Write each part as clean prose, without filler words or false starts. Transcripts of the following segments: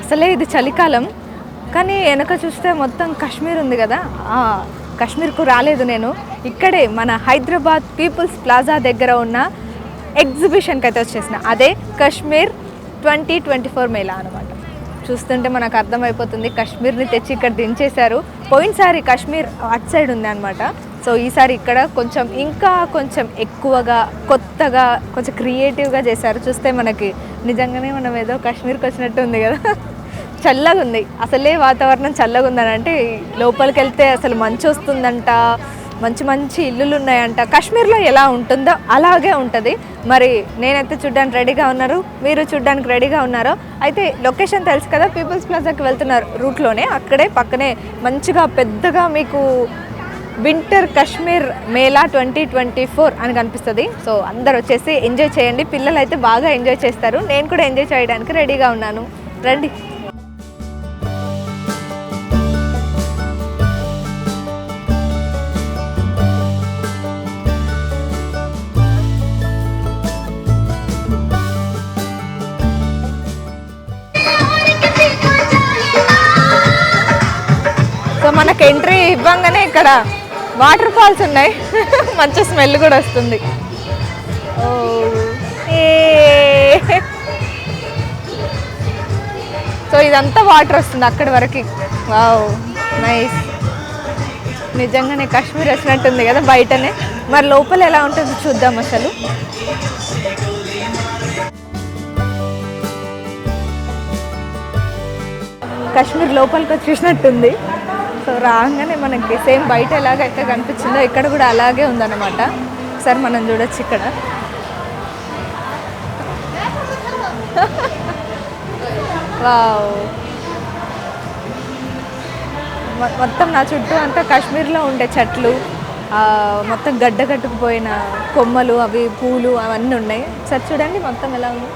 అసలే ఇది చలికాలం, కానీ వెనక చూస్తే మొత్తం కాశ్మీర్ ఉంది కదా. కాశ్మీర్కు రాలేదు నేను. ఇక్కడే మన హైదరాబాద్ పీపుల్స్ ప్లాజా దగ్గర ఉన్న ఎగ్జిబిషన్కి అయితే వచ్చేసిన. అదే కాశ్మీర్ 2024 మేళా అనమాట. చూస్తుంటే మనకు అర్థమైపోతుంది, కాశ్మీర్ని తెచ్చి ఇక్కడ దించేశారు. పోయినసారి కాశ్మీర్ అటు సైడ్ ఉంది అనమాట. సో ఈసారి ఇక్కడ ఇంకా కొంచెం ఎక్కువగా కొత్తగా కొంచెం క్రియేటివ్గా చేశారు. చూస్తే మనకి నిజంగానే మనం ఏదో కాశ్మీర్కి వచ్చినట్టు ఉంది కదా. చల్లగా ఉంది, అసలే వాతావరణం చల్లగా ఉందని అంటే లోపలికి వెళ్తే అసలు మంచు వస్తుందంట, మంచి మంచి ఇల్లులు ఉన్నాయంట. కాశ్మీర్లో ఎలా ఉంటుందో అలాగే ఉంటుంది. మరి నేనైతే చూడ్డానికి రెడీగా ఉన్నారు, మీరు చూడ్డానికి రెడీగా ఉన్నారో అయితే లొకేషన్ తెలుసు కదా, పీపుల్స్ ప్లాజాకి వెళ్తున్నారు రూట్లోనే, అక్కడే పక్కనే మంచిగా పెద్దగా మీకు వింటర్ కాశ్మీర్ మేళా 2024 అని కనిపిస్తుంది. సో అందరు వచ్చేసి ఎంజాయ్ చేయండి. పిల్లలు అయితే బాగా ఎంజాయ్ చేస్తారు, నేను కూడా ఎంజాయ్ చేయడానికి రెడీగా ఉన్నాను. రండి. సో మనకు ఎంట్రీ ఇవ్వంగానే ఇక్కడ వాటర్ ఫాల్స్ ఉన్నాయి. మంచి స్మెల్ కూడా వస్తుంది. సో ఇదంతా వాటర్ వస్తుంది అక్కడి వరకు. Wow, nice. నిజంగానే కాశ్మీర్ వచ్చినట్టుంది కదా బయటనే. మరి లోపల ఎలా ఉంటుందో చూద్దాం. అసలు కాశ్మీర్ లోపలికి వచ్చేసినట్టుంది. సో రాగానే మనకి సేమ్ బయట ఎలాగైతే కనిపించిందో ఇక్కడ కూడా అలాగే ఉందన్నమాట. ఒకసారి మనం చూడొచ్చు ఇక్కడ. వావ్, మొత్తం నా చుట్టూ అంతా కాశ్మీర్లో ఉండే చెట్లు, మొత్తం గడ్డ కట్టుకుపోయిన కొమ్మలు, అవి పూలు అవన్నీ ఉన్నాయి. ఒకసారి చూడండి మొత్తం ఎలా ఉంది.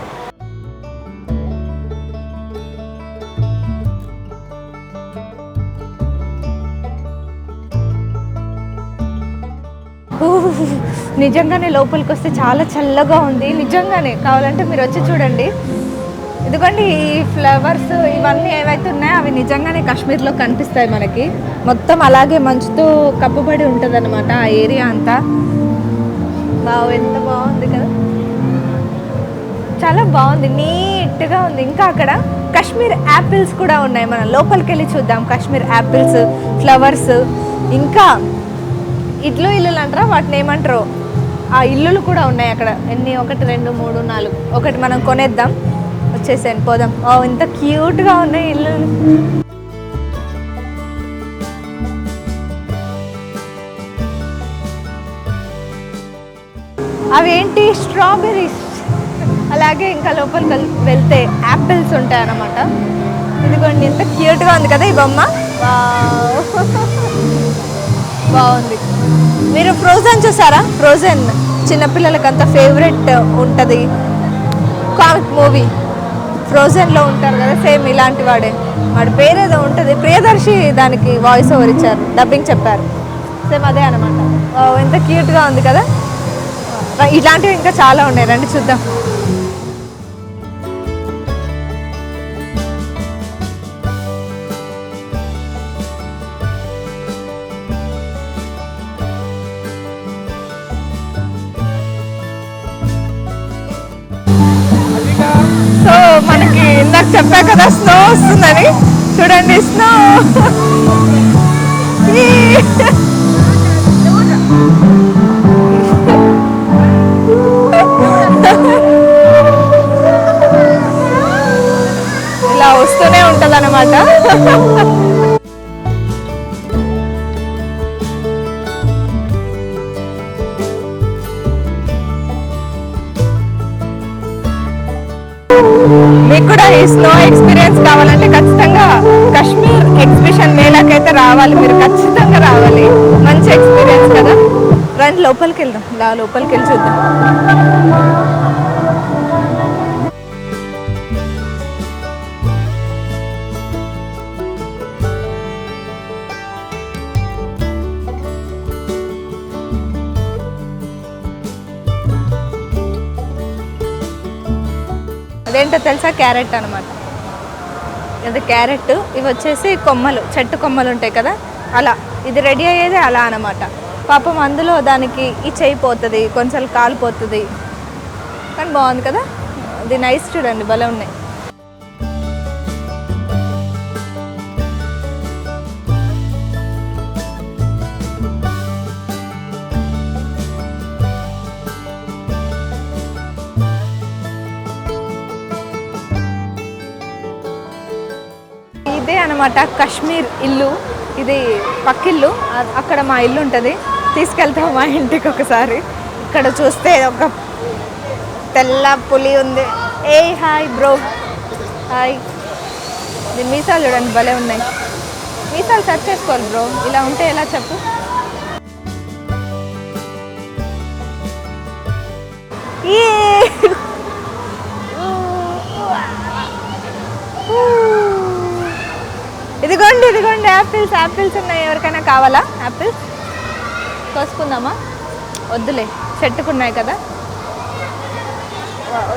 నిజంగానే లోపలికి వస్తే చాలా చల్లగా ఉంది. నిజంగానే కావాలంటే మీరు వచ్చి చూడండి. ఎందుకంటే ఈ ఫ్లవర్స్ ఇవన్నీ ఏవైతే ఉన్నాయో అవి నిజంగానే కాశ్మీర్లో కనిపిస్తాయి మనకి. మొత్తం అలాగే మంచుతో కప్పబడి ఉంటుంది అనమాట ఆ ఏరియా అంతా. వావ్, ఎంత బాగుంది కదా, చాలా బాగుంది, నీట్గా ఉంది. ఇంకా అక్కడ కాశ్మీర్ యాపిల్స్ కూడా ఉన్నాయి. మనం లోపలికి వెళ్ళి చూద్దాం. కాశ్మీర్ యాపిల్స్, ఫ్లవర్స్, ఇంకా ఇల్లులు అంటారా వాటిని ఏమంటారు, ఆ ఇల్లులు కూడా ఉన్నాయి అక్కడ. ఎన్ని, 1 2 3 4, ఒకటి మనం కొనేద్దాం. వచ్చేసాను, పోదాం. ఇంత క్యూట్గా ఉన్నాయి ఇల్లు. అవి ఏంటి, స్ట్రాబెర్రీస్. అలాగే ఇంకా లోపలికి వెళ్తే యాపిల్స్ ఉంటాయి అన్నమాట. ఇదిగోండి, ఎంత క్యూట్గా ఉంది కదా ఈ బొమ్మ. బాగుంది. మీరు ఫ్రోజన్ చూసారా? ఫ్రోజన్ చిన్నపిల్లలకి అంత ఫేవరెట్ ఉంటుంది కామిక్ మూవీ. ఫ్రోజన్లో ఉంటారు కదా, సేమ్ ఇలాంటి వాడి పేరేదో ఉంటుంది, ప్రియదర్శి దానికి వాయిస్ ఓవర్ ఇచ్చారు, డబ్బింగ్ చెప్పారు. సేమ్ అదే అనమాట. ఎంత క్యూట్గా ఉంది కదా. ఇలాంటివి ఇంకా చాలా ఉన్నాయి, రండి చూద్దాం. సో మనకి ఇందాక చెప్పా కదా స్నో వస్తుందని, చూడండి స్నో. ఇలా వస్తూనే ఉంటుంది అన్నమాట. మీకు కూడా ఈ స్నో ఎక్స్పీరియన్స్ కావాలంటే ఖచ్చితంగా కాశ్మీర్ ఎగ్జిబిషన్ మేళాకైతే రావాలి, మీరు ఖచ్చితంగా రావాలి. మంచి ఎక్స్పీరియన్స్ కదా. రండి లోపలికి వెళ్దాం, లోపలికి వెళ్ళి చూద్దాం. అదేంటో తెలుసా, క్యారెట్ అనమాట. ఇది క్యారెట్, ఇవి వచ్చేసి కొమ్మలు, చెట్టు కొమ్మలు ఉంటాయి కదా అలా. ఇది రెడీ అయ్యేది అలా అనమాట. పాపం అందులో దానికి ఈ చేయి పోతుంది, కొంచెం కాలిపోతుంది, కానీ బాగుంది కదా. ఇది నైస్ చూడండి, భలే ఉన్నాయి. ఇదే అనమాట కాశ్మీర్ ఇల్లు. ఇది పక్కిల్లు, అక్కడ మా ఇల్లు ఉంటుంది. తీసుకెళ్తాం మా ఇంటికి ఒకసారి. ఇక్కడ చూస్తే ఒక తెల్ల పులి ఉంది. ఏ హాయ్ బ్రో, హాయ్. ఇది మీసాలు చూడండి, భలే ఉన్నాయి. మీసాలు సెర్చ్ చేసుకోవాలి బ్రో, ఇలా ఉంటే ఎలా చెప్పు. ఇదిగోండి ఇదిగోండి యాపిల్స్, యాపిల్స్ ఉన్నాయి. ఎవరికైనా కావాలా యాపిల్స్? కోసుకుందామా? వద్దులే, చెట్టుకున్నాయి కదా.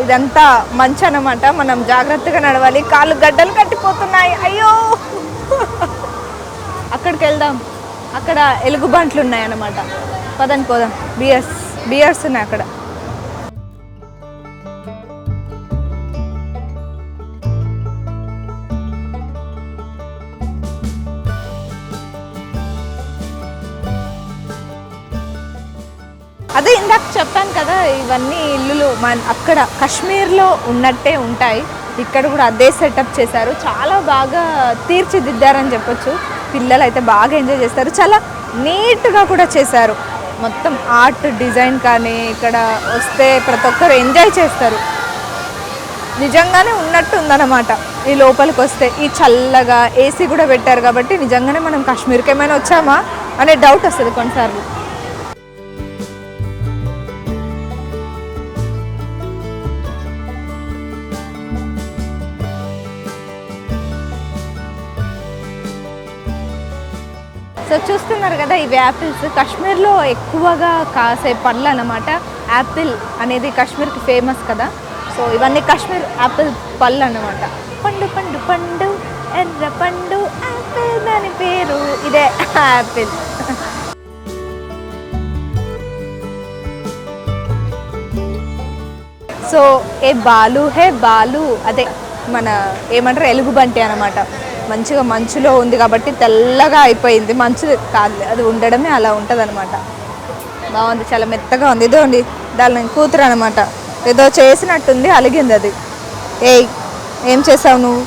ఇదంతా మంచి అన్నమాట, మనం జాగ్రత్తగా నడవాలి. కాళ్ళు గడ్డలు కట్టిపోతున్నాయి, అయ్యో. అక్కడికి వెళ్దాం, అక్కడ ఎలుగుబంట్లు ఉన్నాయి అన్నమాట. పదండి పోదాం. బియర్స్ ఉన్నాయి అక్కడ. అదే ఇందాక చెప్పాను కదా, ఇవన్నీ ఇల్లులు అక్కడ కాశ్మీర్లో ఉన్నట్టే ఉంటాయి. ఇక్కడ కూడా అదే సెటప్ చేశారు. చాలా బాగా తీర్చిదిద్దారని చెప్పొచ్చు. పిల్లలు అయితే బాగా ఎంజాయ్ చేస్తారు. చాలా నీట్గా కూడా చేశారు. మొత్తం ఆర్ట్ డిజైన్ కానీ ఇక్కడ వస్తే ప్రతి ఒక్కరు ఎంజాయ్ చేస్తారు. నిజంగానే ఉన్నట్టు ఉందన్నమాట. ఈ లోపలికి వస్తే ఈ చల్లగా ఏసీ కూడా పెట్టారు కాబట్టి నిజంగానే మనం కాశ్మీర్కి ఏమైనా వచ్చామా అనే డౌట్ వస్తుంది కొన్నిసార్లు. సో చూస్తున్నారు కదా, ఇవి యాపిల్స్. కాశ్మీర్లో ఎక్కువగా కాసే పండ్లు అన్నమాట. యాపిల్ అనేది కాశ్మీర్కి ఫేమస్ కదా. సో ఇవన్నీ కాశ్మీర్ యాపిల్ పళ్ళు అన్నమాట. పండు పండు పండు ఎర్ర పండు యాపిల్, దాని పేరు ఇదే యాపిల్. సో ఏ బాలు హే బాలు, అదే మన ఏమంటారు ఎలుగుబంటి అనమాట. మంచిగా మంచులో ఉంది కాబట్టి తెల్లగా అయిపోయింది. మంచు కాదు, అది ఉండడమే అలా ఉంటుంది అనమాట. బాగుంది, చాలా మెత్తగా ఉంది. ఇదో అండి దాని కూతురు అనమాట. ఏదో చేసినట్టుంది, అలిగింది అది. ఏం చేసావు నువ్వు?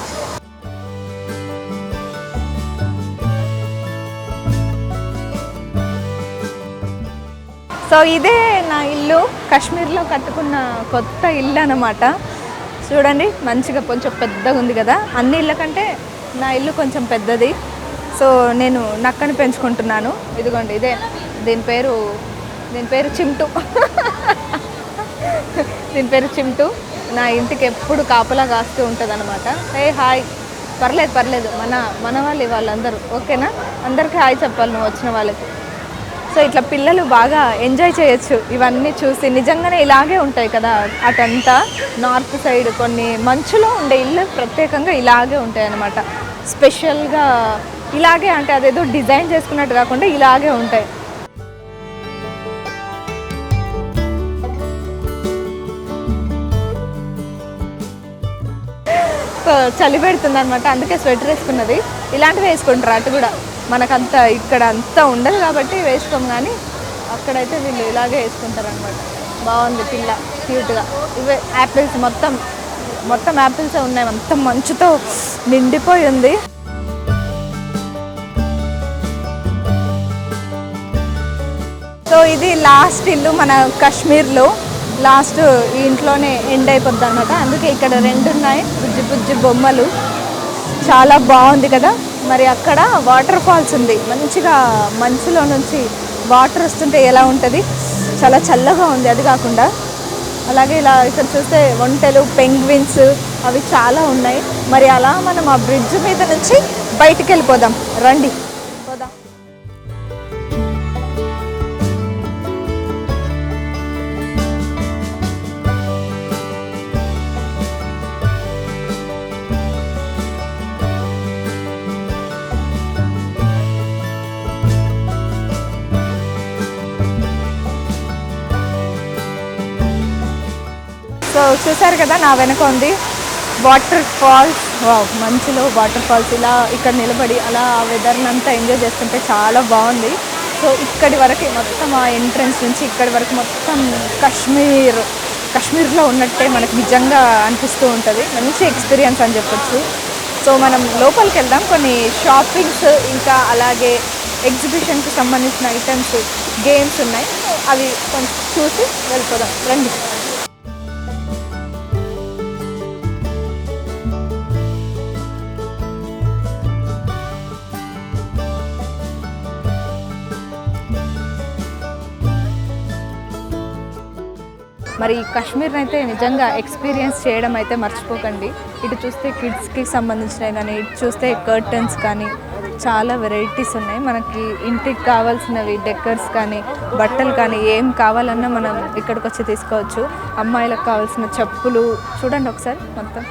సో ఇదే నా ఇల్లు, కాశ్మీర్లో కట్టుకున్న కొత్త ఇల్లు అన్నమాట. చూడండి మంచిగా కొంచెం పెద్దగా ఉంది కదా. అన్ని ఇళ్ళ కంటే నా ఇల్లు కొంచెం పెద్దది. సో నేను నక్కని పెంచుకుంటున్నాను. ఇదిగోండి ఇదే, దీని పేరు చింటూ. దీని పేరు చింటూ. నా ఇంటికి ఎప్పుడు కాపలా కాస్తూ ఉంటుంది అనమాట. హాయ్. పర్లేదు మన వాళ్ళు వాళ్ళందరూ ఓకేనా? అందరికీ హాయ్ చెప్పాలి నువ్వు వచ్చిన వాళ్ళకి. సో ఇట్లా పిల్లలు బాగా ఎంజాయ్ చేయొచ్చు ఇవన్నీ చూసి. నిజంగానే ఇలాగే ఉంటాయి కదా అటంతా. నార్త్ సైడ్ కొన్ని మంచులో ఉండే ఇల్లు ప్రత్యేకంగా ఇలాగే ఉంటాయి అన్నమాట. స్పెషల్గా ఇలాగే, అంటే అదేదో డిజైన్ చేసుకున్నట్టు కాకుండా ఇలాగే ఉంటాయి. సో చలి పెడుతుంది అనమాట, అందుకే స్వెటర్ వేసుకున్నది. ఇలాంటివి వేసుకుంటారు అటు కూడా. మనకంతా ఇక్కడ అంతా ఉండదు కాబట్టి వేసుకోం, కానీ అక్కడైతే వీళ్ళు ఇలాగే వేసుకుంటారు అనమాట. బాగుంది పిల్ల, క్యూట్గా. ఇవే యాపిల్స్, మొత్తం యాపిల్సే ఉన్నాయి. మొత్తం మంచుతో నిండిపోయి ఉంది. సో ఇది లాస్ట్ ఇల్లు మన కాశ్మీర్లో. లాస్ట్ ఈ ఇంట్లోనే ఎండ్ అయిపోద్ది అనమాట. అందుకే ఇక్కడ 2 ఉన్నాయి బుజ్జి బొమ్మలు. చాలా బాగుంది కదా. మరి అక్కడ వాటర్ ఫాల్స్ ఉంది, మంచిగా మంచులో నుంచి వాటర్ వస్తుంటే ఎలా ఉంటుంది, చాలా చల్లగా ఉంది. అది కాకుండా అలాగే ఇలా ఇక్కడ చూస్తే ఒంటెలు, పెంగ్విన్స్ అవి చాలా ఉన్నాయి. మరి అలా మనం ఆ బ్రిడ్జ్ మీద నుంచి బయటికి వెళ్ళిపోదాం, రండి పోదాం. చూసారు కదా నా వెనక ఉంది వాటర్ ఫాల్స్. వావ్, మంచులో వాటర్ ఫాల్స్. ఇలా ఇక్కడ నిలబడి అలా ఆ వెదర్ని అంతా ఎంజాయ్ చేస్తుంటే చాలా బాగుంది. సో ఇక్కడి వరకు మొత్తం ఆ ఎంట్రన్స్ నుంచి ఇక్కడి వరకు మొత్తం కాశ్మీర్లో ఉన్నట్టే మనకు నిజంగా అనిపిస్తూ ఉంటుంది. మంచి ఎక్స్పీరియన్స్ అని చెప్పొచ్చు. సో మనం లోపలికి వెళ్దాం. కొన్ని షాపింగ్స్ ఇంకా అలాగే ఎగ్జిబిషన్కి సంబంధించిన ఐటమ్స్, గేమ్స్ ఉన్నాయి. అవి కొంచెం చూసి వెళ్ళిపోదాం రండి. మరి కాశ్మీర్ని అయితే నిజంగా ఎక్స్పీరియన్స్ చేయడం అయితే మర్చిపోకండి. ఇటు చూస్తే కిడ్స్కి సంబంధించినవి కానీ, ఇటు చూస్తే కర్టన్స్ కానీ చాలా వెరైటీస్ ఉన్నాయి. మనకి ఇంటికి కావాల్సినవి డెకర్స్ కానీ, బట్టలు కానీ ఏం కావాలన్నా మనం ఇక్కడికి వచ్చి తీసుకోవచ్చు. అమ్మాయిలకు కావాల్సిన చెప్పులు చూడండి ఒకసారి మొత్తం.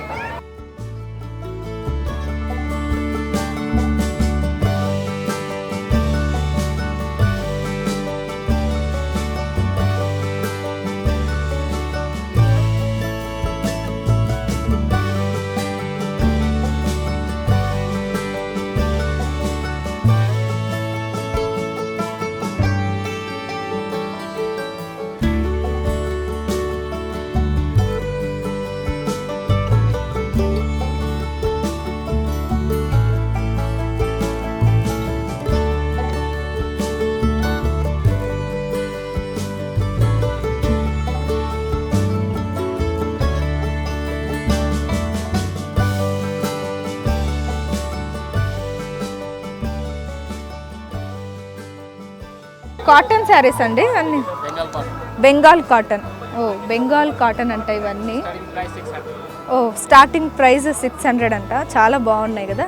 కాటన్ శారీస్ అండి అన్నీ. బెంగాల్ కాటన్. ఓ, బెంగాల్ కాటన్ అంట ఇవన్నీ. ఓ, స్టార్టింగ్ ప్రైస్ 600 అంట. చాలా బాగున్నాయి కదా.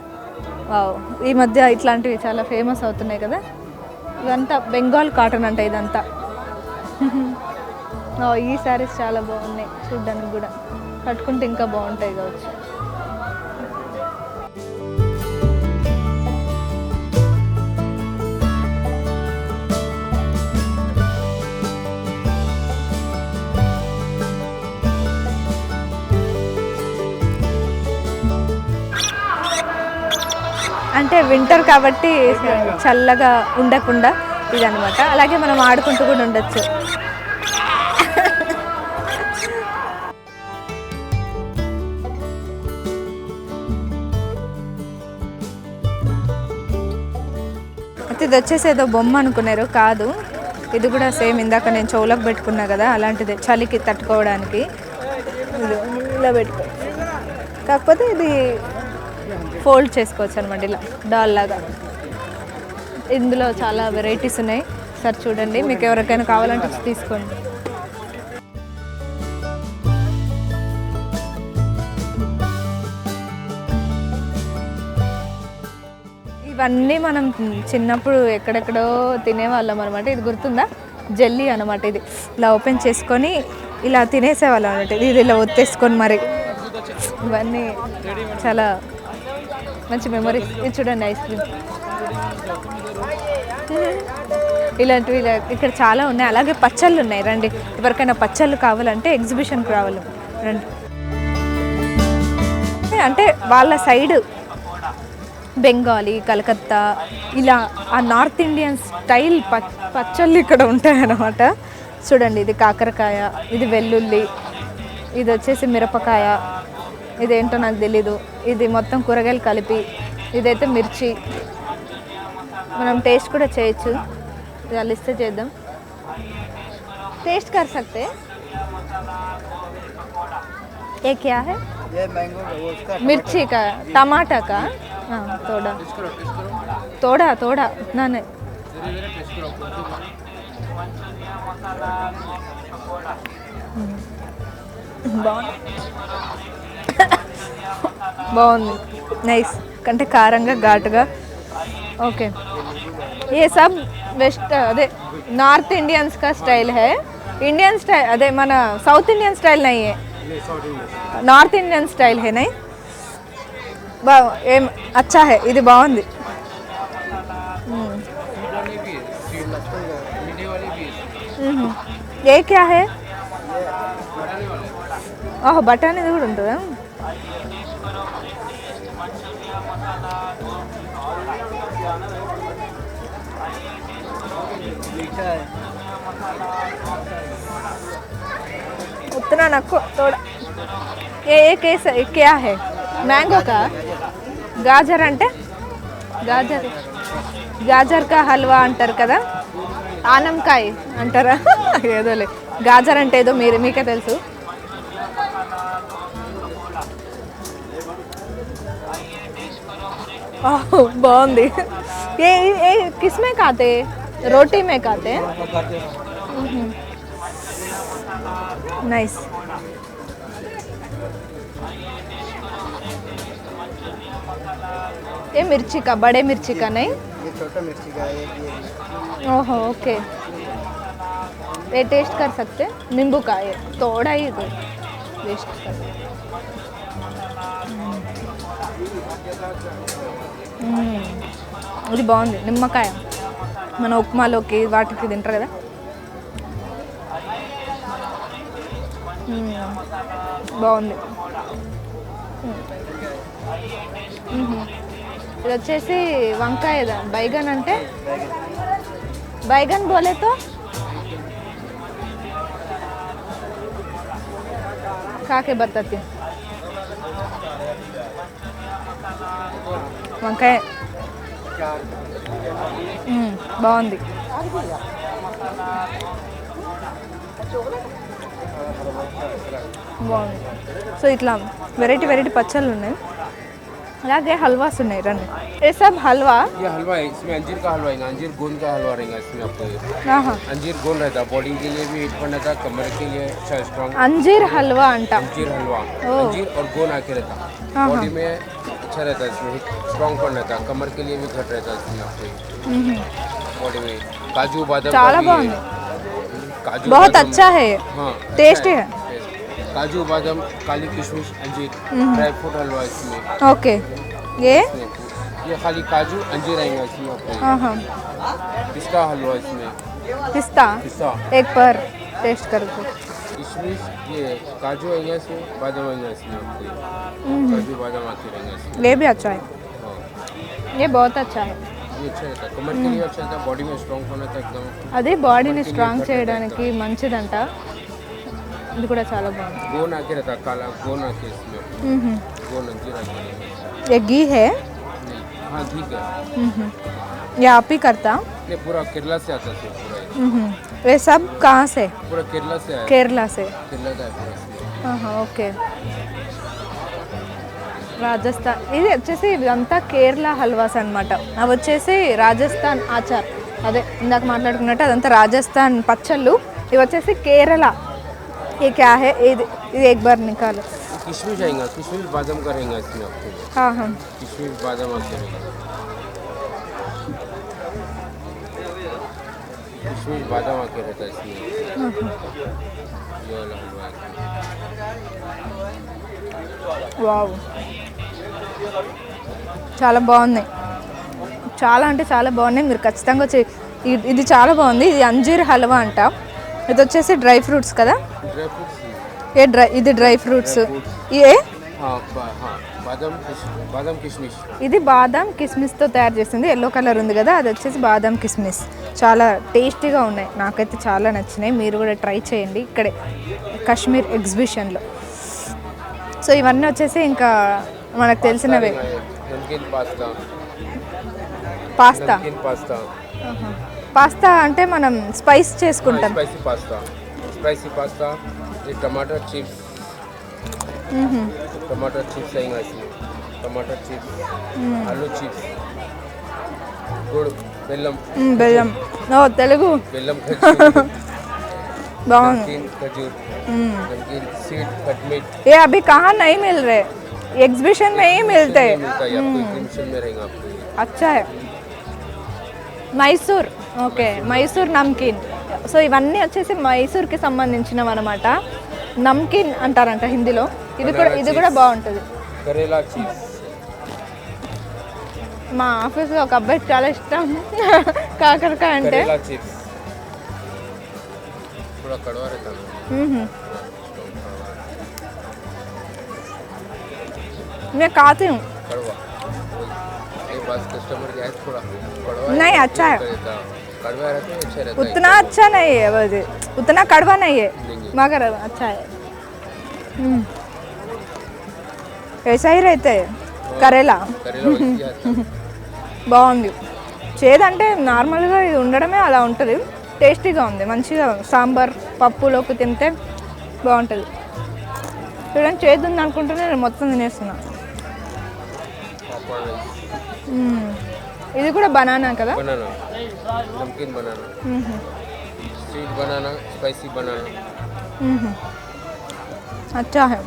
ఈ మధ్య ఇట్లాంటివి చాలా ఫేమస్ అవుతున్నాయి కదా. ఇదంతా బెంగాల్ కాటన్ అంట ఇదంతా. ఈ శారీస్ చాలా బాగున్నాయి చూడ్డానికి కూడా. కట్టుకుంటే ఇంకా బాగుంటాయి కావచ్చు. అంటే వింటర్ కాబట్టి చల్లగా ఉండకుండా ఇదనమాట. అలాగే మనం ఆడుకుంటూ కూడా ఉండొచ్చు. అయితే ఇది వచ్చేసి ఏదో బొమ్మ అనుకున్నారు, కాదు. ఇది కూడా సేమ్ ఇందాక నేను చెవులకు పెట్టుకున్నా కదా అలాంటిదే, చలికి తట్టుకోవడానికి. ఇది ఇలా పెట్టుకో, కాకపోతే ఇది ఫోల్డ్ చేసుకోవచ్చు అనమాట ఇలా డాల్ లాగా. ఇందులో చాలా వెరైటీస్ ఉన్నాయి. సార్ చూడండి, మీకు ఎవరికైనా కావాలంటే తీసుకోండి. ఇవన్నీ మనం చిన్నప్పుడు ఎక్కడెక్కడో తినేవాళ్ళం అనమాట. ఇది గుర్తుందా? జెల్లీ అనమాట. ఇది ఇలా ఓపెన్ చేసుకొని ఇలా తినేసేవాళ్ళం అనమాట. ఇది ఇలా ఒత్తేసుకొని మరి. ఇవన్నీ చాలా మంచి మెమరీస్. ఇది చూడండి, ఐస్ క్రీమ్. ఇలాంటివి ఇక్కడ చాలా ఉన్నాయి. అలాగే పచ్చళ్ళు ఉన్నాయి. రండి, ఎవరికైనా పచ్చళ్ళు కావాలంటే ఎగ్జిబిషన్కి రావాలి. రండి. అంటే వాళ్ళ సైడ్ బెంగాలీ, కలకత్తా ఇలా ఆ నార్త్ ఇండియన్ స్టైల్ పచ్చళ్ళు ఇక్కడ ఉంటాయన్నమాట. చూడండి, ఇది కాకరకాయ, ఇది వెల్లుల్లి, ఇది వచ్చేసి మిరపకాయ, ఇదేంటో నాకు తెలీదు. ఇది మొత్తం కూరగాయలు కలిపి, ఇదైతే మిర్చి. మనం టేస్ట్ కూడా చేయొచ్చు. వాళ్ళు ఇస్తే చేద్దాం. టేస్ట్ कर सकते हैं. ये क्या है? ये मैंगो मिर्ची का, टमाटा का. हाँ, थोड़ा थोड़ा थोड़ा उतना नहीं. బాగుంది, నైస్. అంటే కారంగా ఘాటుగా. ఓకే, ये सब वेस्ट अदे नॉर्थ इंडियंस का स्टाइल है. इंडियन स्टाइल अदे मन साउथ इंडियन स्टाइल नहीं है, नॉर्थ इंडियन स्टाइल है. नहीं अच्छा है, ఇది బాగుంది. ये क्या है? ఓహో బఠానీది కూడా ఉంటుందా? उतना नको थोड़ा ये कैसा क्या है मैंगो का गाजर అంటే గాజర్ కా హల్వా అంటారు కదా, ఆనంకాయ అంటారా ఏదోలే. గాజర్ అంటే ఏదో మీకే తెలుసు. బాగుంది. ఏ ఏ కిస్మే కాతే రోటీ మే కాతే नाइस. ये मिर्ची का, बड़े मिर्ची का नहीं, ये छोटा मिर्ची का है ये. ओहो ओके. ये टेस्ट कर सकते, नींबू का ये थोड़ा ही दो टेस्ट कर. ఇది బాగుంది. నిమ్మకాయ మన ఉప్మాలోకి వాటికి తింటారు కదా. బాగుంది. ఇది వచ్చేసి వంకాయ బైగన్ అంటే बैगन बोले तो खा के बताती వంకాయ బాగుంది. బాగుంది. సో ఇట్లా వెరైటీ వెరైటీ పచ్చళ్ళు ఉన్నాయి, అలాగే హల్వాస్ ఉన్నాయి. రండి. ये सब हलवा, ये हलवा है, इसमें अंजीर का हलवा है, अंजीर गोंद का हलवा रहेगा इसमें आपको. अंजीर गोंद रहता है, बॉडी के लिए भी हिट करना था, कमर के लिए अच्छा स्ट्रॉन्ग. अंजीर हलवा अंटा, अंजीर हलवा अंजीर और गोंद आके रहता है, बॉडी में अच्छा रहता है, इसमें स्ट्रॉन्ग करना था, कमर के लिए भी घट रहता है इसमें आपको बॉडी में. काजू बादाम చాలా బాగుంది. बहुत अच्छा है, टेस्टी है. काजू बादाम काली किशमिश अंजीर ड्राई फ्रूट हलवा इसमें. ओके. ये खाली काजू अंजीर आएंगे इसमें आपको. पिस्ता हलवा इसमें. पिस्ता एक पर टेस्ट कर दो. किशमिश ये काजू आएंगे इसमें, बादाम आएंगे इसमें आपको. काजू बादाम आते रहेंगे इसमें. ये भी अच्छा है. ये बहुत अच्छा है. ये अच्छा रहता है, कमर के लिए अच्छा रहता है, बॉडी में स्ट्रांग होना था एकदम. అదే బాడీని స్ట్రాంగ్ చేయడానికి మంచిదంట. ఇది కూడా చాలా బాగుంది. गोन आके रहता है, काला गोन आके इसमें. गोन अंजीर आके. ये घी है. हाँ घी का. ये आप ही करता? नहीं, पूरा केरला से आता है पूरा. ये सब कहाँ से? पूरा केरला से आया. केरला से. केरला का है पूरा. हाँ ओके. రాజస్థాన్. ఇది వచ్చేసి ఇదంతా కేరళ హల్వాస్ అనమాట. అవి వచ్చేసి రాజస్థాన్ ఆచార్, అదే ఇందాక మాట్లాడుకున్నట్టు అదంతా రాజస్థాన్ పచ్చళ్ళు. ఇవి వచ్చేసి కేరళ. ये क्या है? ये एक बार निकालो. किशमिश आएगा, किशमिश बादाम का रहेगा इसमें आपको. हाँ हाँ किशमिश बादाम आते रहेगा. किशमिश बादाम आके रहता है इसमें. ये वाला हलवा వావ్, చాలా బాగున్నాయి. చాలా అంటే చాలా బాగున్నాయి. మీరు ఖచ్చితంగా వచ్చి ఇది చాలా బాగుంది. ఇది అంజీర్ హల్వా అంట. ఇది వచ్చేసి డ్రై ఫ్రూట్స్ కదా. Dry fruits. ఇది డ్రై ఫ్రూట్స్. ఏ బాదం కిస్మిస్. ఇది బాదం కిస్మిస్తో తయారు చేసింది. ఎల్లో కలర్ ఉంది కదా, అది వచ్చేసి బాదం కిస్మిస్. చాలా టేస్టీగా ఉన్నాయి, నాకైతే చాలా నచ్చినాయి. మీరు కూడా ట్రై చేయండి ఇక్కడే కాశ్మీర్ ఎగ్జిబిషన్లో. సో ఇవన్నీ వచ్చేసి ఇంకా మనకు తెలిసినవే. పాస్తా. పాస్తా అంటే మనం స్పైస్ చేసుకుంటాం. Spicy pasta. ये टमाटर चिप्स. टमाटर चिप्स आएंगे इसमें. टमाटर चिप्स, आलू चिप्स, गुड़, बेल्लम. బెల్లం. ఓ తెలుగు. बेल्लम खजूर. బాగుంది. खजूर. नमकीन सीड खटमिट. ये अभी कहाँ नहीं मिल रहे, एग्जीबिशन में ही मिलते हैं. एग्जीबिशन में रहेगा आपको. अच्छा है. మైసూర్. ఓకే, మైసూర్ నమ్కీన్. సో ఇవన్నీ వచ్చేసి మైసూర్కి సంబంధించినవి అనమాట. నమ్కీన్ అంటారంట హిందీలో. ఇది కూడా బాగుంటుంది. కరేలా చీజ్. మా ఆఫీస్లో ఒక అబ్బాయికి చాలా ఇష్టం కాకరకాయ అంటే. मैं खाती हूँ। कड़वा ये बस कस्टमर के थोड़ा कड़वा नहीं अच्छा है, कड़वा रहता है अच्छा रहता है उतना अच्छा नहीं है वैसे, उतना कड़वा नहीं है मगर अच्छा है। ऐसा ही रहता है करेला। करेला वैसी आता है। బాగుంది, చేదంటే నార్మల్గా ఇది ఉండడమే అలా ఉంటుంది, టేస్టీగా ఉంది, మంచిగా సాంబార్ పప్పులోకి తింటే బాగుంటుంది. చూడండి చేదు ఉంది అనుకుంటేనే నేను మొత్తం తినేస్తున్నా. पापड़ राइस ఇది కూడా బనానా కదా? बनाना नमकीन बनाना स्वीट बनाना स्पाइसी बनाना अच्छा है।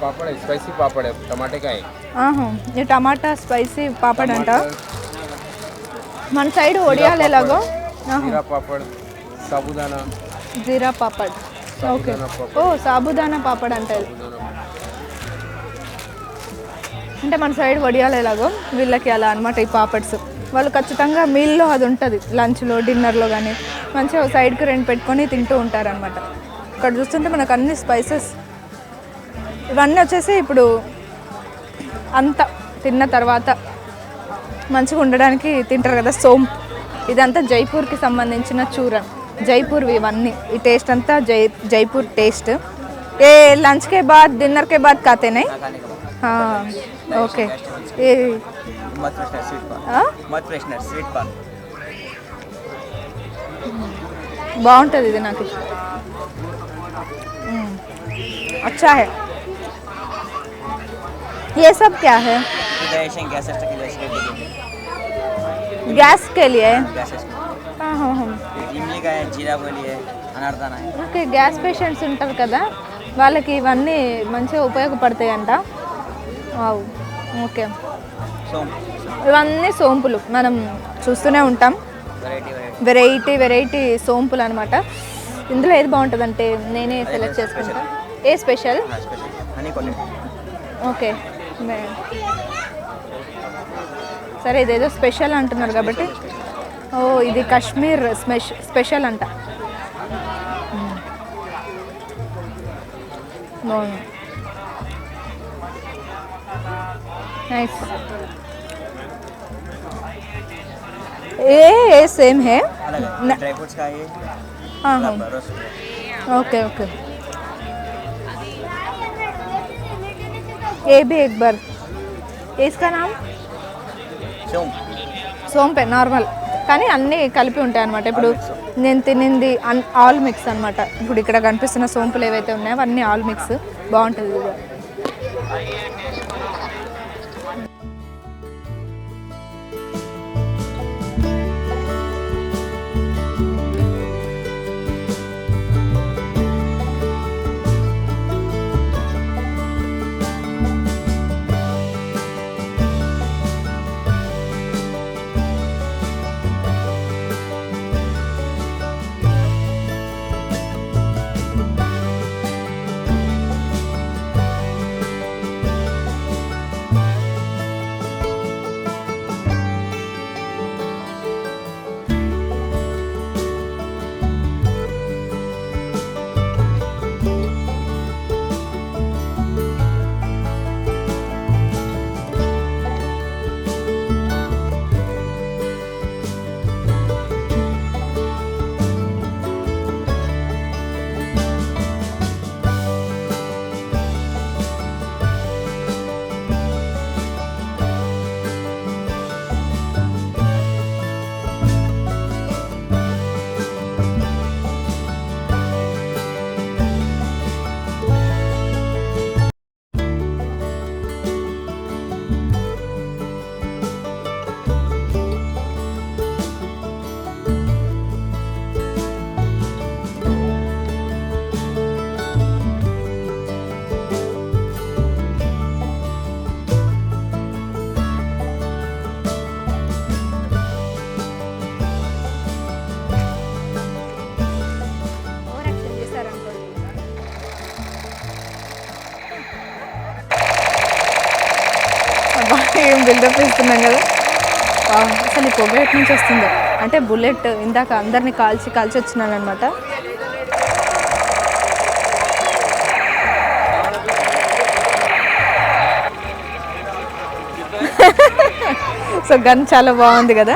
पापड़ है स्पाइसी पापड़ है टमाटे का है ये टमाटा स्पाइसी पापड़ అంట. మన సైడ్ ఒడియాలు ఎలాగో जीरा पापड़ साबूदाना జీరా పాపడ్. ఓకే, ఓ సాబుదానా పాపడ్ అంటే అంటే మన సైడ్ వడియాలు ఎలాగో వీళ్ళకి అలా అనమాట ఈ పాపడ్స్. వాళ్ళు ఖచ్చితంగా మీల్లో అది ఉంటుంది, లంచ్లో డిన్నర్లో కానీ మంచిగా సైడ్కి రెండు పెట్టుకొని తింటూ ఉంటారనమాట. ఇక్కడ చూస్తుంటే మనకు అన్ని స్పైసెస్ ఇవన్నీ వచ్చేసి ఇప్పుడు అంత తిన్న తర్వాత మంచిగా ఉండడానికి తింటారు కదా సోంపు. ఇదంతా జైపూర్కి సంబంధించిన చూరం, జైపూర్ ఇవన్నీ. ఈ టేస్ట్ అంతా జైపూర్ టేస్ట్. ఏ లంచ్ కే బాద్ డిన్నర్ కే బాద్ खाते नहीं? हाँ ओके. ये मत फ्रेशनर स्वीट कॉर्न, मत फ्रेशनर स्वीट कॉर्न బాగుంటుంది ఇది నాకు अच्छा है. ये सब क्या है? डाइजेशन गैस के लिए गैस के लिए? गैस हाँ हाँ हाँ. इमली का है, जीरा के लिए, अनारदाना है. ఓకే, గ్యాస్ పేషెంట్స్ ఉంటారు కదా వాళ్ళకి ఇవన్నీ మంచిగా ఉపయోగపడతాయి అంట. Wow, okay. సోంపు ఇవన్నీ సోంపులు మనం చూస్తూనే ఉంటాం, వెరైటీ వెరైటీ సోంపులు అనమాట. ఇందులో ఏది బాగుంటుందంటే నేనే సెలెక్ట్ చేసుకుంటా. ఏ special? Special honey coated. Okay, సరే ఇదేదో స్పెషల్ అంటున్నారు కాబట్టి. ఓ ఇది కాశ్మీర్ స్పెషల్ అంట. బాగుంది, నైస్. ఏ సేమ్ హే? अलग है ड्राई फ्रूट्स का ये हाँ हाँ, रस ओके ओके. ये भी एक बार. इसका नाम సోంపు సోంపే నార్మల్, కానీ అన్నీ కలిపి ఉంటాయి అనమాట. ఇప్పుడు నేను తినింది ఆల్ మిక్స్ అనమాట. ఇప్పుడు ఇక్కడ కనిపిస్తున్న సోంపులు ఏవైతే ఉన్నాయో అవన్నీ ఆల్ మిక్స్. బాగుంటుంది ఇది. ఏం బిల్డప్ ఇస్తున్నాం కదా. అసలు ఈ పొగ ఎక్కడి నుంచి వస్తుందో. అంటే బుల్లెట్ ఇందాక అందరినీ కాల్చి వచ్చినాను అనమాట. సో గన్ చాలా బాగుంది కదా,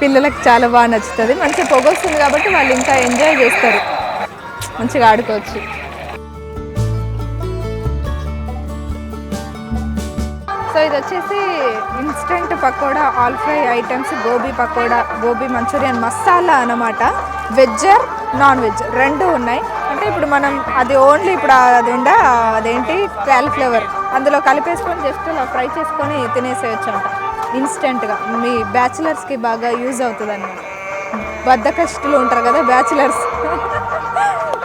పిల్లలకు చాలా బాగా నచ్చుతుంది. మంచిగా పొగ వస్తుంది కాబట్టి వాళ్ళు ఇంకా ఎంజాయ్ చేస్తారు, మంచిగా ఆడుకోవచ్చు. సో ఇది వచ్చేసి instant pakoda, all fry items, gobi pakoda, gobi Manchurian masala అన్నమాట. వెజ్ నాన్ వెజ్ రెండు ఉన్నాయి. అంటే ఇప్పుడు మనం అది ఓన్లీ ఇప్పుడు అది అదేంటి క్యాలీఫ్లవర్ అందులో కలిపేసుకొని జస్ట్ అలా ఫ్రై చేసుకొని తినేసేయచ్చు అంట ఇన్స్టెంట్గా. మీ బ్యాచిలర్స్కి బాగా యూజ్ అవుతుంది అన్నమాట. బద్ధకష్టులు ఉంటారు కదా బ్యాచిలర్స్,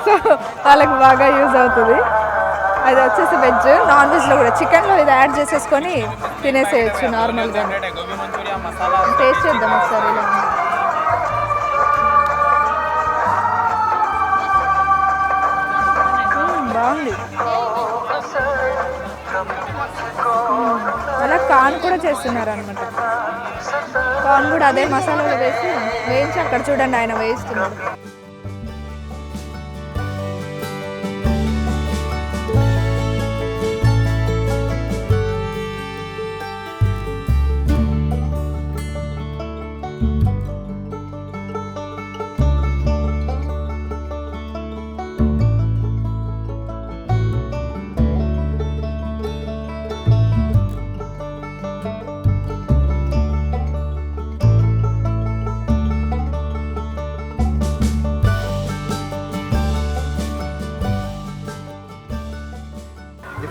సో వాళ్ళకి బాగా యూజ్ అవుతుంది. అది వచ్చేసి వెజ్. నాన్ వెజ్లో కూడా చికెన్లో ఇది యాడ్ చేసేసుకొని తినేసేయచ్చు నార్మల్గా. టేస్ట్ చేద్దాం ఒకసారి. ఇలా బాగుంది. అలా కార్న్ కూడా చేస్తున్నారు అనమాట. కార్న్ కూడా అదే మసాలాలు వేయించి అక్కడ చూడండి ఆయన వేయిస్తున్నాడు.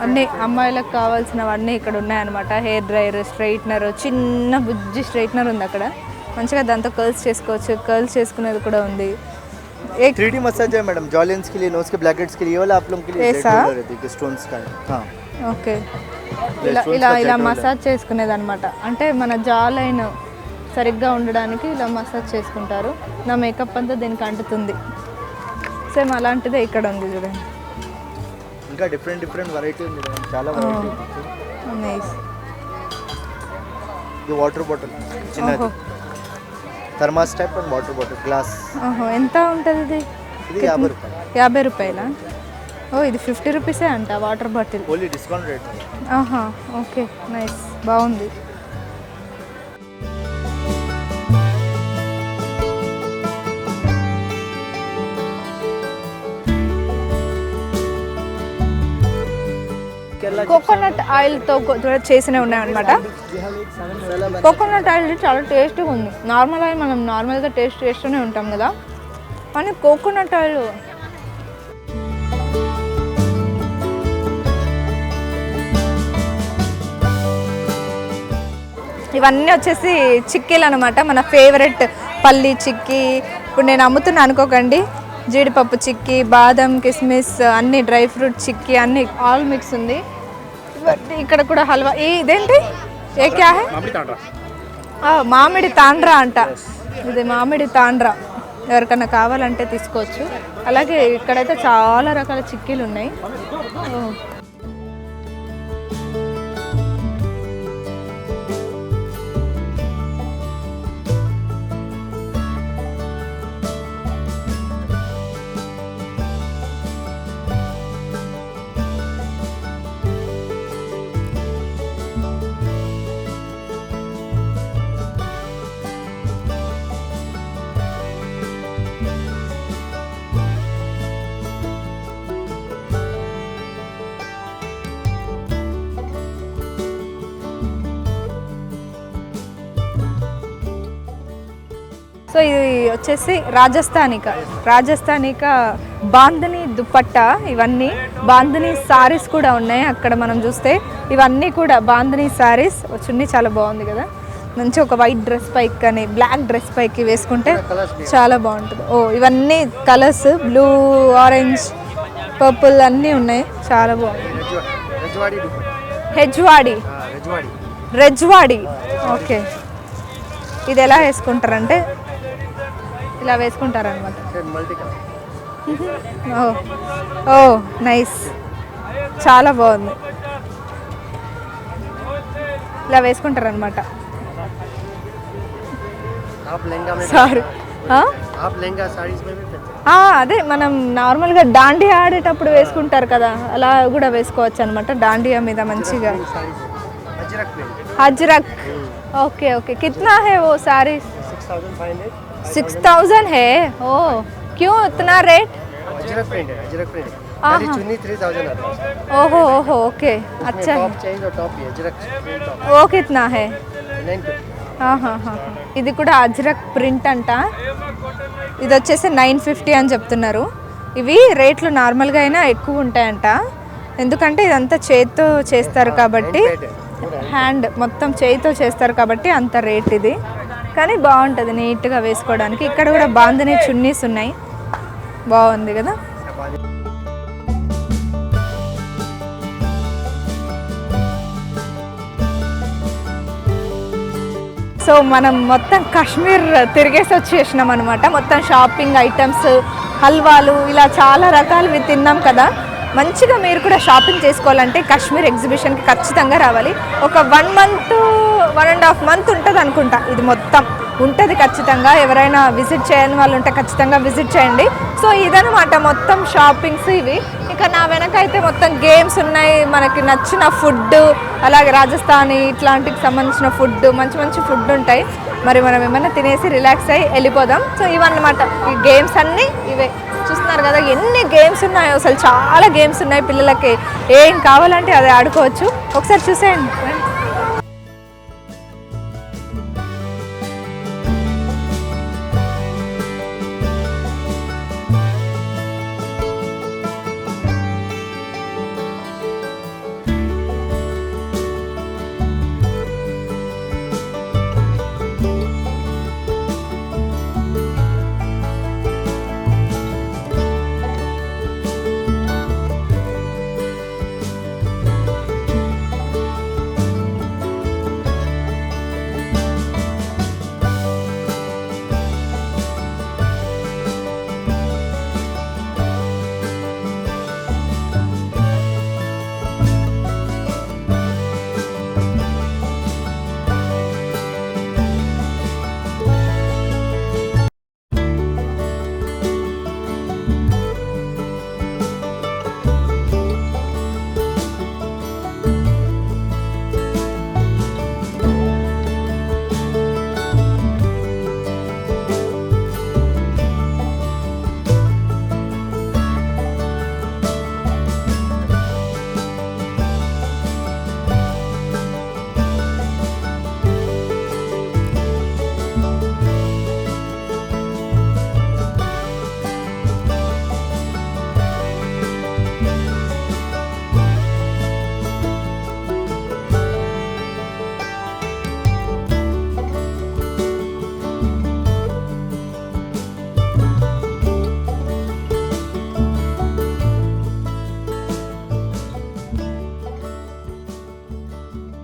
అన్నీ అమ్మాయిలకు కావాల్సినవన్నీ ఇక్కడ ఉన్నాయన్నమాట. హెయిర్ డ్రైయర్, స్ట్రైట్నర్, చిన్న బుజ్జి స్ట్రైట్నర్ ఉంది అక్కడ. మంచిగా దాంతో కర్ల్స్ చేసుకోవచ్చు. కర్ల్స్ చేసుకునేది కూడా ఉంది. 3D मसाज है मैडम, जॉ लेंस के लिए, नोज के ब्लैक हेड्स के लिए, ये वाला आप लोगों के लिए ऐसा रहती है स्टोन्स का. हाँ ఓకే. ఇలా ఇలా ఇలా మసాజ్ చేసుకునేది అనమాట. అంటే మన జా లైన్ సరిగ్గా ఉండడానికి ఇలా మసాజ్ చేసుకుంటారు. నా మేకప్ అంతా దీనికి అంటుతుంది. సేమ్ అలాంటిదే ఇక్కడ ఉంది చూడండి. ఇంకా డిఫరెంట్ వెరైటీ ఉంది మేడం, చాలా వెరైటీ. నైస్. ఇది వాటర్ బాటిల్ చిన్నది, thermos type and water bottle glass. ఎంత ఉంటుంది ఇది? ఇది 50 రూపాయలు. 50 రూపాయలా? ఓ ఇది 50 రూపీసే అంట water bottle. Only discount rate. Okay nice, బాగుంది. కోకోనట్ ఆయిల్తో చేసినవి ఉన్నాయన్నమాట. కోకోనట్ ఆయిల్ చాలా టేస్ట్గా ఉంది. నార్మల్ ఆయిల్ మనం నార్మల్గా టేస్ట్ చేస్తూనే ఉంటాం కదా, కానీ కోకోనట్ ఆయిల్ ఇవన్నీ వచ్చేసి చిక్కీలు అనమాట. మన ఫేవరెట్ పల్లి చిక్కీ. ఇప్పుడు నేను అమ్ముతున్నా అనుకోకండి. జీడిపప్పు చిక్కీ, బాదం, కిస్మిస్, అన్ని డ్రై ఫ్రూట్ చిక్కీ అన్ని ఆల్ మిక్స్ ఉంది. ఇక్కడ కూడా హల్వా. ఇదేంటి? ఏ క్యా హై? మామిడి తాండ్రా అంట. ఇది మామిడి తాండ్రా. ఎవరికైనా కావాలంటే తీసుకోవచ్చు. అలాగే ఇక్కడైతే చాలా రకాల చిక్కీలు ఉన్నాయి. సో ఇది వచ్చేసి రాజస్థానిక బాంధనీ దుపట్టా. ఇవన్నీ బాంధనీ సారీస్ కూడా ఉన్నాయి అక్కడ మనం చూస్తే. ఇవన్నీ కూడా బాంధనీ సారీస్. చున్నీ చాలా బాగుంది కదా, మంచి ఒక వైట్ డ్రెస్ పైకి కానీ బ్లాక్ డ్రెస్ పైకి వేసుకుంటే చాలా బాగుంటుంది. ఇవన్నీ కలర్స్ బ్లూ, ఆరెంజ్, పర్పుల్ అన్నీ ఉన్నాయి. చాలా బాగుంది. రెజ్వాడి. ఓకే. ఇది ఎలా వేసుకుంటారంటే ఇలా వేసుకుంటారనమాట. నైస్, చాలా బాగుంది. ఇలా వేసుకుంటారనమాట. సారీ, అదే మనం నార్మల్గా దాండియా ఆడేటప్పుడు వేసుకుంటారు కదా, అలా కూడా వేసుకోవచ్చు అనమాట. దాండియా మీద మంచిగా Ajrak print Ajrak okay okay कितना है वो साड़ी 6500 6000 है ओ क्यों इतना रेट अजरक प्रिंट है अजरक प्रिंट हाँ, खाली हाँ। चुन्नी 3000 आता है ओहो ओहो ओके अच्छा है टॉप चाहिए तो टॉप ही अजरक प्रिंट टॉप वो कितना है 950 ఆహాహా. ఇది కూడా అజ్రక్ ప్రింట్ అంట. ఇది వచ్చేసి 950 అని చెప్తున్నారు. ఇవి రేట్లు నార్మల్గా అయినా ఎక్కువ ఉంటాయంట, ఎందుకంటే ఇదంతా చేతితో చేస్తారు కాబట్టి, హ్యాండ్ మొత్తం చేతితో చేస్తారు కాబట్టి అంత రేట్ ఇది. కానీ బాగుంటుంది నీట్గా వేసుకోవడానికి. ఇక్కడ కూడా బాందిని చున్నీస్ ఉన్నాయి, బాగుంది కదా. సో మనం మొత్తం కాశ్మీర్ తిరిగేసి వచ్చేసినాం అనమాట. మొత్తం షాపింగ్ ఐటమ్స్, హల్వాలు, ఇలా చాలా రకాలు తిన్నాం కదా. మంచిగా మీరు కూడా షాపింగ్ చేసుకోవాలంటే కాశ్మీర్ ఎగ్జిబిషన్కి ఖచ్చితంగా రావాలి. ఒక 1 మంత్ 1.5 మంత్ ఉంటుంది అనుకుంటా, ఇది మొత్తం ఉంటుంది ఖచ్చితంగా. ఎవరైనా విజిట్ చేయని వాళ్ళు ఉంటే ఖచ్చితంగా విజిట్ చేయండి. సో ఇదనమాట మొత్తం షాపింగ్స్ ఇవి. ఇక నా వెనక అయితే మొత్తం గేమ్స్ ఉన్నాయి, మనకి నచ్చిన ఫుడ్, అలాగే రాజస్థానీ ఇట్లాంటికి సంబంధించిన ఫుడ్, మంచి మంచి ఫుడ్ ఉంటాయి. మరి మనం ఏమైనా తినేసి రిలాక్స్ అయ్యి వెళ్ళిపోదాం. సో ఇవన్నమాట ఈ గేమ్స్ అన్నీ ఇవే. చూస్తున్నారు కదా ఎన్ని గేమ్స్ ఉన్నాయో, అసలు చాలా గేమ్స్ ఉన్నాయి. పిల్లలకి ఏం కావాలంటే అది ఆడుకోవచ్చు. ఒకసారి చూసేయండి.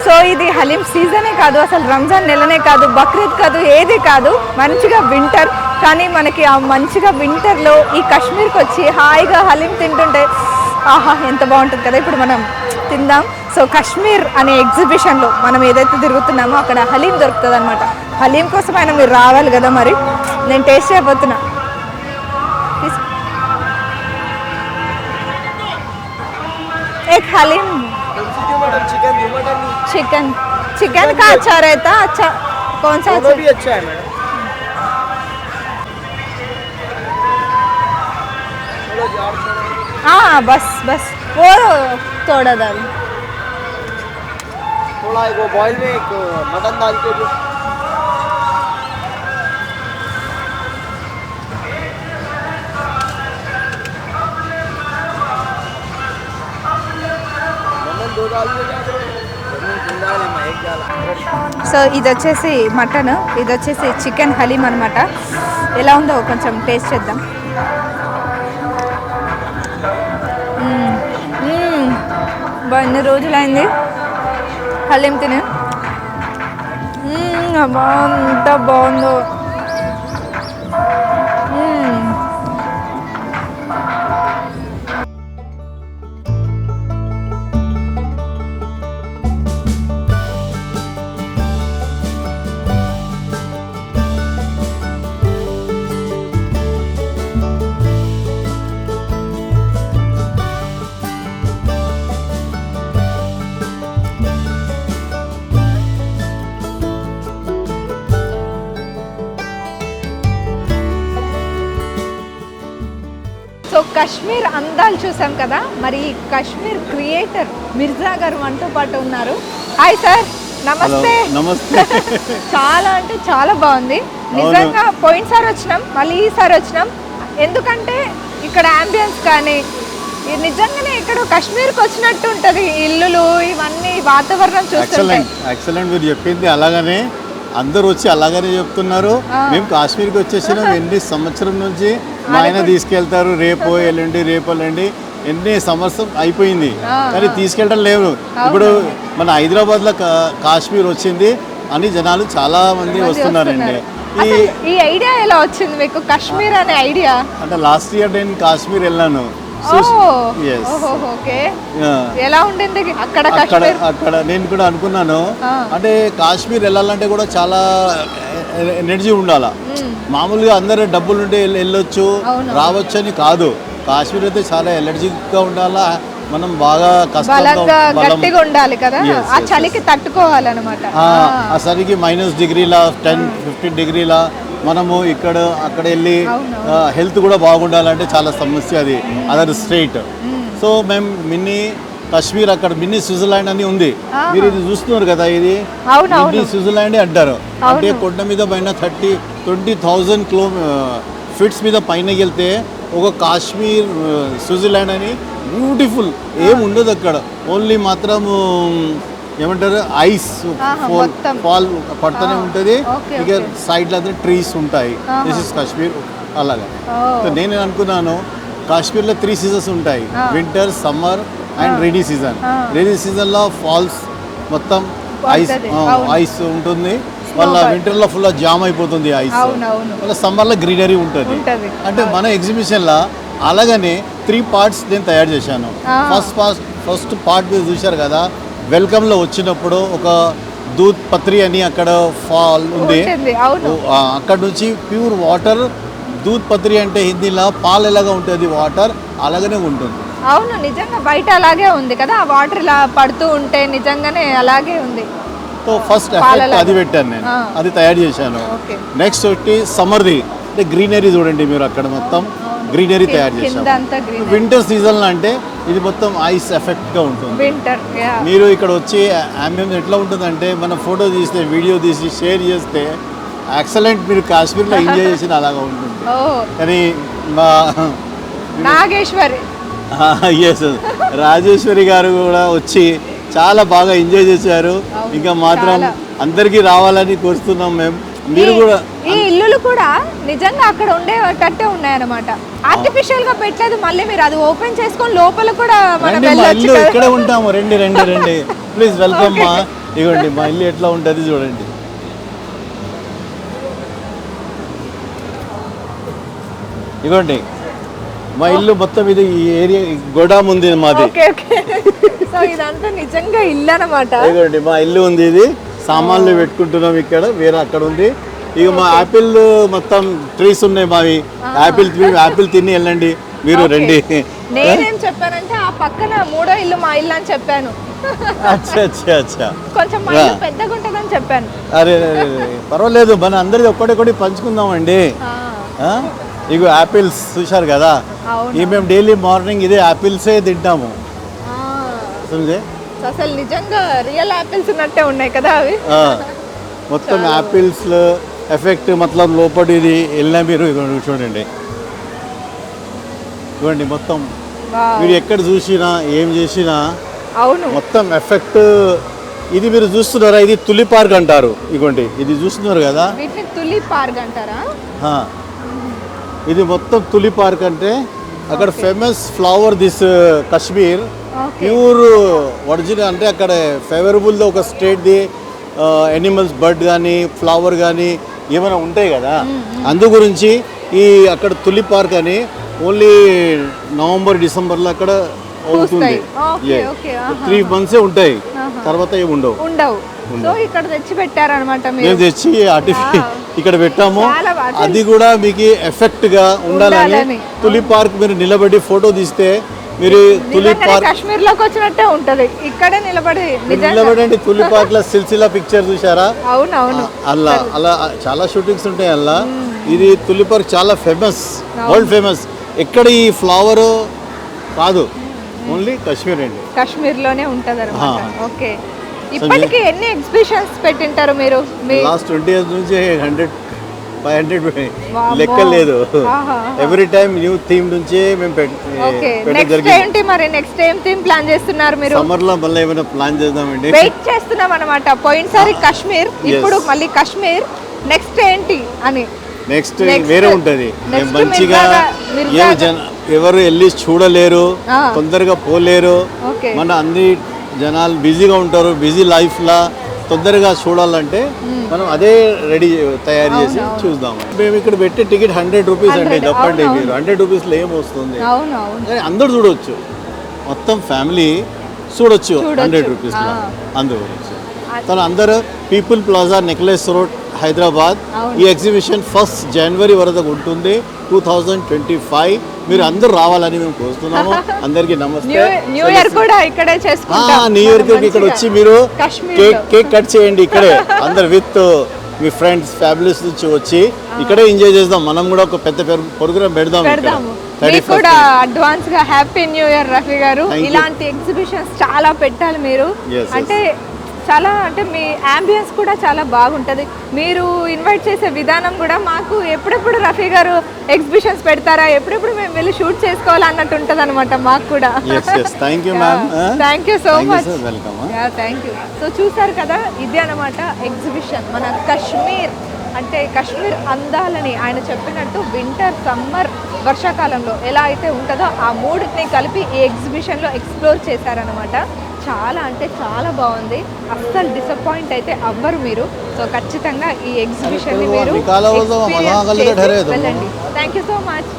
సో ఇది హలీం సీజనే కాదు, అసలు రంజాన్ నెలనే కాదు, బక్రీద్ కాదు, ఏది కాదు, మంచిగా వింటర్. కానీ మనకి ఆ మంచిగా వింటర్లో ఈ కాశ్మీర్కి వచ్చి హాయిగా హలీం తింటుంటే ఆహా ఎంత బాగుంటుంది కదా. ఇప్పుడు మనం తిందాం. సో కాశ్మీర్ అనే ఎగ్జిబిషన్లో మనం ఏదైతే తిరుగుతున్నామో అక్కడ హలీం దొరుకుతుంది అనమాట. హలీం కోసం అయినా మీరు రావాలి కదా. మరి నేను టేస్ట్ చేయబోతున్నా. एक हलीम चिकन चिकन का अच्छा रहता. अच्छा कौन सा अच्छा? भी अच्छा है मैडम. हाँ बस बस वो थोड़ा दाल, थोड़ा एक वो बॉयल में एक मटन डाल के जो दो डाल సో ఇది వచ్చేసి మటన్, ఇది వచ్చేసి చికెన్ హలీం అనమాట. ఎలా ఉందో కొంచెం టేస్ట్ చేద్దాం. ఎన్ని రోజులైంది హలీం తిని. ఎంత బాగుందో. కాశ్మీర్ అందాలు చూసాం కదా, మరి ఈ కాశ్మీర్ క్రియేటర్ మిర్జా గారు మనతో పాటు ఉన్నారు. హాయ్ సార్, నమస్తే. నమస్తే. చాలా అంటే చాలా బాగుంది నిజంగా. పోయినసారి వచ్చినాం, మళ్ళీ ఈసారి వచ్చినాం. ఎందుకంటే ఇక్కడ అంబియన్స్ కానీ నిజంగానే ఇక్కడ కాశ్మీర్కి వచ్చినట్టు ఉంటుంది. ఇల్లులు ఇవన్నీ వాతావరణం చూస్తుంటే ఎక్సలెంట్. మీరు చెప్పింది అలాగనే అందరూ వచ్చి అలాగనే చెప్తున్నారు. మేము కాశ్మీర్కి వచ్చేసినాం ఎన్ని సంవత్సరం నుంచి. మా ఆయన తీసుకెళ్తారు, రేపు ఎల్లుండి ఎన్ని సంవత్సరం అయిపోయింది కానీ తీసుకెళ్ళడం లేవు. ఇప్పుడు మన హైదరాబాద్లో కాశ్మీర్ వచ్చింది అని జనాలు చాలా మంది వస్తున్నారండి. ఈ ఐడియా ఎలా వచ్చింది మీకు, కాశ్మీర్ అనే ఐడియా? అంటే లాస్ట్ ఇయర్ నేను కాశ్మీర్ వెళ్ళాను. ఎలా ఉండింది అక్కడ? అక్కడ నేను కూడా అనుకున్నాను, అంటే కాశ్మీర్ వెళ్ళాలంటే కూడా చాలా ఎనర్జీ ఉండాలా. మామూలుగా అందరూ డబ్బులు ఉంటే వెళ్ళొచ్చు రావచ్చు అని కాదు. కాశ్మీర్ అయితే చాలా ఎనర్జీగా ఉండాలా, మనం బాగా గట్టిగా ఉండాలి కదా, ఆ చలికి తట్టుకోవాలన్నమాట. ఆ చలికి -10 10-15 డిగ్రీల మనము అక్కడ వెళ్ళి హెల్త్ కూడా బాగుండాలంటే చాలా సమస్య అది అదర్ స్టేట్. సో మేము మినీ కాశ్మీర్, అక్కడ మినీ స్విట్జర్లాండ్ అని ఉంది. మీరు ఇది చూస్తున్నారు కదా, ఇది మినీ స్విట్జర్లాండ్ అంటారు. అంటే కొండ మీద పైన 20,000 ఫీట్స్ మీద పైన వెళ్తే ఒక కాశ్మీర్ స్విట్జర్లాండ్ అని బ్యూటిఫుల్ ఏం ఉండదు అక్కడ. ఓన్లీ మాత్రం ఏమంటారు ఐస్ ఫాల్ పడుతూనే ఉంటుంది. ఇక సైడ్లో అయితే ట్రీస్ ఉంటాయి. This is Kashmir. అలాగా నేను అనుకున్నాను కాశ్మీర్లో 3 సీజన్స్ ఉంటాయి, winter, summer and rainy season. Rainy సీజన్లో ఫాల్స్ మొత్తం ఐస్ ఉంటుంది, మళ్ళీ వింటర్లో ఫుల్ జామ్ అయిపోతుంది ఐస్, మళ్ళీ సమ్మర్లో గ్రీనరీ ఉంటుంది. అంటే మన ఎగ్జిబిషన్లో అలాగనే 3 పార్ట్స్ నేను తయారు చేశాను. ఫస్ట్ పార్ట్ మీరు చూశారు కదా, వెల్కమ్లో వచ్చినప్పుడు ఒక దూద్ పత్రి అని అక్కడ ఫాల్ ఉంది. అక్కడ నుంచి ప్యూర్ వాటర్, దూద్ పత్రి అంటే హిందీలో పాలు ఎలాగా ఉంటుంది వాటర్ అలాగనే ఉంటుంది. అవును, నిజంగా బయట అలాగే ఉంది కదా, ఆ వాటర్ ఇలా పడుతూ ఉంటే నిజంగానే అలాగే ఉంది. సో ఫస్ట్ ఎఫెక్ట్ అది పెట్టాను నేను, అది తయారు చేశాను. నెక్స్ట్ వచ్చి సమ్మర్ది అంటే గ్రీనరీ చూడండి మీరు, అక్కడ మొత్తం గ్రీనరీ తయారు చేశాను. వింటర్ సీజన్లో అంటే ఇది మొత్తం ఐస్ ఎఫెక్ట్గా ఉంటుంది. మీరు ఇక్కడ వచ్చి అంబియన్స్ ఎట్లా ఉంటుందంటే మన ఫోటో తీస్తే, వీడియో తీసి షేర్ చేస్తే ఎక్సలెంట్, మీరు కాశ్మీర్లో ఎంజాయ్ చేసిన అలాగా ఉంటుంది. కానీ మా నాగేశ్వరి రాజేశ్వరి గారు కూడా వచ్చి చాలా బాగా ఎంజాయ్ చేశారు. ఇంకా మాత్రం అందరికీ రావాలని కోరుతున్నాం మేము. మీరు కూడా ఈ ఇల్లులు కూడా నిజంగా అక్కడ ఉండేటట్టే ఉన్నాయన్నమాట, ఆర్టిఫిషియల్ గా పెట్టలేదు. మళ్ళీ మీరు అది ఓపెన్ చేసుకొని లోపల కూడా మనం వెళ్ళొచ్చు. ఇక్కడే ఉంటాము, రండి ప్లీజ్ వెల్కమ్. మా ఇవ్వండి మా ఇల్లు ఎట్లా ఉంటుంది చూడండి. ఇవ్వండి మా ఇల్లు మొత్తం, ఇది ఈ ఏరియా గోడామ్ ఉంది మాది. సో ఇదంతా నిజంగా ఇల్లు అన్నమాట. ఇదిగోండి మా ఇల్లు ఉంది, ఇది సామాన్లు పెట్టుకుంటున్నాం ఇక్కడ, వేరే అక్కడ ఉంది. ఇక మా యాపిల్ మొత్తం ట్రీస్ ఉన్నాయి మావి. యాపిల్ తిని వెళ్ళండి మీరు, రండి. నేనేం చెప్పానంటే ఆ పక్కన 3వ ఇల్లు మా ఇల్లు అని చెప్పాను. అచ్చా కొంచెం మా ఇల్లు పెద్దగా ఉంటుందని చెప్పాను. అరే పర్వాలేదు, మన అందరిది ఒక్కటి పంచుకుందామండి. ఇక యాపిల్స్ చూశారు కదా, ఇక మేము డైలీ మార్నింగ్ ఇదే యాపిల్సే తింటాము. అసలు నిజంగా రియల్ యాపిల్స్ ఉన్నట్టే ఉన్నాయి కదా అవి. మొత్తం యాపిల్స్ ఎఫెక్ట్ మొత్తం లోపలిది వెళ్ళినా మీరు చూడండి. చూడండి మొత్తం మీరు ఎక్కడ చూసినా ఏం చేసినా మొత్తం ఎఫెక్ట్. ఇది మీరు చూస్తున్నారా, ఇది తులి పార్క్ అంటారు. ఇగోండి ఇది చూస్తున్నారు కదా, తులి పార్క్ అంటారా? ఇది మొత్తం తులి పార్క్ అంటే అక్కడ famous flower this Kashmir pure original. అంటే అక్కడ ఫేవరబుల్గా ఒక స్టేట్ది ఎనిమల్స్, బర్డ్ కానీ ఫ్లవర్ కానీ ఏమైనా ఉంటాయి కదా, అందు గురించి ఈ అక్కడ తులి పార్క్ అని ఓన్లీ నవంబర్ డిసెంబర్లో అక్కడ అవుతుంది. 3 months ఉంటాయి, తర్వాత ఏమి ఉండవు. సో ఇక్కడ తెచ్చి పెట్టారనమాట, మేము తెచ్చి ఇక్కడ పెట్టాము. అది కూడా మీకు ఎఫెక్ట్ గా ఉండాలని తులి పార్క్ మీరు నిలబడి ఫోటో తీస్తే మీరు తులి పార్క్ కాశ్మీర్ లోకి వచ్చినట్టే ఉంటది. ఇక్కడే నిలబడండి. తులి పార్క్ లో సిల్సిలా పిక్చర్ చూసారా? అవునవును, అలా చాలా షూటింగ్స్ ఉంటాయి అలా. ఇది తులి పార్క్ చాలా ఫేమస్, వరల్డ్ ఫేమస్. ఎక్కడ ఈ ఫ్లవర్ కాదు, ఓన్లీ కాశ్మీర్ అండి. కాశ్మీర్లోనే ఉంటుంది అనమాట. ఆ. ఓకే, ఇప్పటికి ఎన్ని ఎగ్జిబిషన్స్ పెట్టింటారు మీరు? మీ లాస్ట్ 20 years నుంచి 100-500 వామ్మో. లెక్క లేదు. ఆహా. ఎవ్రీ టైం న్యూ థీమ్ నుంచే మేము ఓకే, పెట్టడం నెక్స్ట్ జరిగింది. ఏంటి మరి? నెక్స్ట్ ఏం థీమ్ ప్లాన్ చేస్తున్నారు మీరు? సమ్మర్ లో మళ్ళీ ఏమైనా ప్లాన్ చేద్దామండి. వెయిట్ చేస్తున్నాం అనమాట. పోయినసారి కాశ్మీర్, ఇప్పుడు మళ్ళీ కాశ్మీర్. నెక్స్ట్ ఏంటి అని? నెక్స్ట్ Next- వేరే ఉంటది. next మంచిగా మిర్జాగా. ఎవరు వెళ్ళి చూడలేరు, ఆ. తొందరగా పోలేరు. ఓకే. మన అన్ని జనాలు బిజీగా ఉంటారు, బిజీ లైఫ్ లా తొందరగా చూడాలంటే మనం అదే రెడీ తయారు చేసి చూద్దాం. మేము ఇక్కడ పెట్టే టికెట్ 100 రూపీస్ అండి. 100, చెప్పండి అవును, మీరు 100 రూపీస్లో ఏం వస్తుంది? అవును అవును కానీ అందరు చూడొచ్చు, మొత్తం ఫ్యామిలీ చూడొచ్చు చూడొచ్చు. 100 రూపీస్లో. ఆ. అందు గురించి తను అందరూ people plaza necklace road Hyderabad. అవును. ఈ ఎగ్జిబిషన్ 1st January వరకు ఉంటుంది, 2025. మీరు అందరూ రావాలని మేము కోరుతున్నాము. అందరికీ నమస్తే. న్యూ ఇయర్ కూడా ఇక్కడే చేసుకుంటాం. న్యూ ఇయర్ కి ఇక్కడ మంచిగా. వచ్చి మీరు కాశ్మీర్లో. కేక్ కట్ చేయండి ఇక్కడే. అందరు విత్ మీ ఫ్రెండ్స్ ఫ్యామిలీస్ నుంచి వచ్చి ఇక్కడే ఎంజాయ్ చేద్దాం. మనం కూడా ఒక పెద్ద ప్రోగ్రామ్ పెడదాము. మీకు కూడా అడ్వాన్స్ గా హ్యాపీ న్యూ ఇయర్ రఫీ గారు. Thank you. ఇలాంటి ఎగ్జిబిషన్స్ చాలా పెట్టాలి మీరు. Yes, అంటే చాలా, అంటే మీ అంబియన్స్ కూడా చాలా బాగుంటుంది. మీరు ఇన్వైట్ చేసే విధానం కూడా మాకు ఎప్పుడెప్పుడు రఫీ గారు ఎగ్జిబిషన్స్ పెడతారా, ఎప్పుడెప్పుడు మేము వెళ్ళి షూట్ చేసుకోవాలి అన్నట్టు ఉంటుంది అనమాట మాకు కూడా. Thank you ma'am. Thank you so much. Welcome. Thank you. So చూసారు కదా, ఇది అనమాట ఎగ్జిబిషన్. మన కాశ్మీర్ అంటే కాశ్మీర్ అందాలని ఆయన చెప్పినట్టు వింటర్, సమ్మర్, వర్షాకాలంలో ఎలా అయితే ఉంటుందో ఆ మూడింటిని కలిపి ఈ ఎగ్జిబిషన్లో ఎక్స్ప్లోర్ చేశారనమాట. చాలా అంటే చాలా బాగుంది. అస్సలు డిసప్పాయింట్ అయితే అవ్వరు మీరు. సో ఖచ్చితంగా ఈ ఎగ్జిబిషన్ని మీరు నికాలా హోదా, experience వहाँ गलत చేసి ठहरे तो। వెళ్ళండి. Thank you so much.